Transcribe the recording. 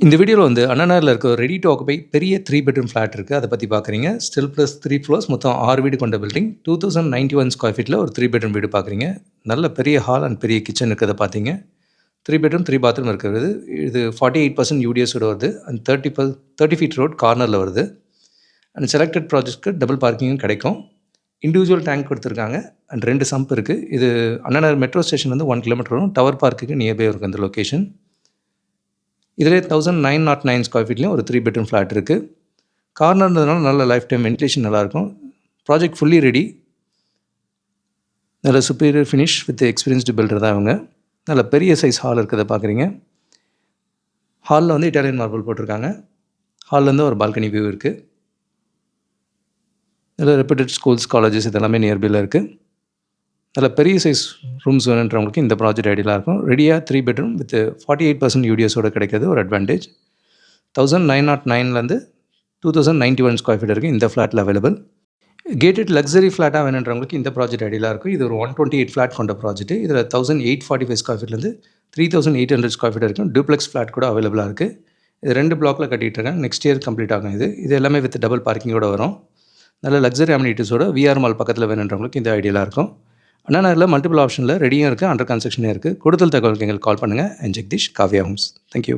இந்த வீடியோவில் வந்து அண்ணா நகரில் இருக்க ஒரு ரெடி டு ஆக்குபை பெரிய 3 பெட்ரூம் ஃப்ளாட் இருக்குது. அதை பற்றி பார்க்குறீங்க. ஸ்டில் ப்ளஸ் 3 ஃப்ளோர்ஸ் மொத்தம் 6 வீடு கொண்ட பில்டிங். 2091 ஸ்கொயர் ஃபீட்டில் ஒரு 3 பெட்ரூம் வீடு பார்க்குறீங்க. நல்ல பெரிய ஹால் அண்ட் பெரிய கிச்சன் இருக்கிறத பார்த்தீங்க. 3 பெட்ரூம் 3 பாத்ரூம் இருக்கிறது. இது 48% யூடிஎஸோடு வருது அண்ட் 30 ஃபீட் ரோட் கார்னரில் வருது. அண்ட் செலக்டட் ப்ராஜெக்ட்க்கு டபுள் பார்க்கிங்கும் கிடைக்கும். இண்டிவிஜுவல் டேங்க் கொடுத்துருக்காங்க அண்ட் 2 சம்ப் இருக்குது. இது அண்ணா நகர் மெட்ரோ ஸ்டேஷன் வந்து 1 கிலோமீட்டர் வரும். டவர் பார்க்குக்கு நியர்பை இருக்கும் இந்த லொக்கேஷன். இதிலே 1909 ஸ்கொயர் ஃபீட்லேயும் ஒரு 3 பெட்ரூம் ஃப்ளாட் இருக்குது. கார்னர்ன்றதுனால நல்ல லைஃப் டைம் வென்டிலேஷன் நல்லாயிருக்கும். Project fully ready. நல்ல superior finish with experienced builder தான் இவங்க. நல்ல பெரிய சைஸ் ஹால் இருக்கிறத பார்க்குறீங்க. ஹாலில் வந்து இட்டாலியன் மார்பிள் போட்டிருக்காங்க. ஹால்லேருந்து ஒரு பால்கனி வியூ இருக்குது. நல்ல ரெப்யூட்டட் ஸ்கூல்ஸ் காலேஜஸ் இதெல்லாமே நியர்பையில் இருக்குது. நல்ல பெரிய சைஸ் ரூம்ஸ் வேணுன்றவங்களுக்கு இந்த ப்ராஜெக்ட் ஐடியலாக இருக்கும். ரெடியாக 3 பெட்ரூம் வித் 48% யூடிஎஸோடு கிடைக்கிறது ஒரு அட்வான்டேஜ். 1909லேருந்து 2091 ஸ்கொயர் ஃபீட் இருக்குது இந்த ஃப்ளாட்டில் அவைலபிள். கேட்டட் லக்ஸரி ஃப்ளாட்டாக வேணுன்றவங்களுக்கு இந்த ப்ராஜெக்ட் ஐடியலாக இருக்கும். இது ஒரு 128 ஃப்ளாட் கொண்ட ப்ராஜெக்ட். இதில் 1845 ஸ்கொயர் ஃபீட்லேருந்து 3800 ஸ்கொயர் ஃபீட் இருக்கும். டூப்ளெக்ஸ் ஃப்ளாட் கூட அவைலபிளாக இருக்குது. இது 2 பிளாக்ல கட்டிகிட்டு இருக்காங்க. நெக்ஸ்ட் இயர் கம்ப்ளீட் ஆகும். இது எல்லாமே வித் டபுள் பார்க்கிங்கோடு வரும். நல்ல லக்ஸரி அம்யூனிட்டிஸோட விஆர் மால் பக்கத்தில் வேணுன்றவங்களுக்கு இந்த ஐடியலாக இருக்கும். அண்ணா நகரில் மல்டிபிள் ஆப்ஷனில் ரெடியும் இருக்குது, அண்டர் கன்ஸ்ட்ரக்ஷனே இருக்குது. கூடுதல் தகவலுக்கு எங்களுக்கு கால் பண்ணுங்கள். ஜெகதீஷ், காவ்யா ஹோம்ஸ். தேங்க்யூ.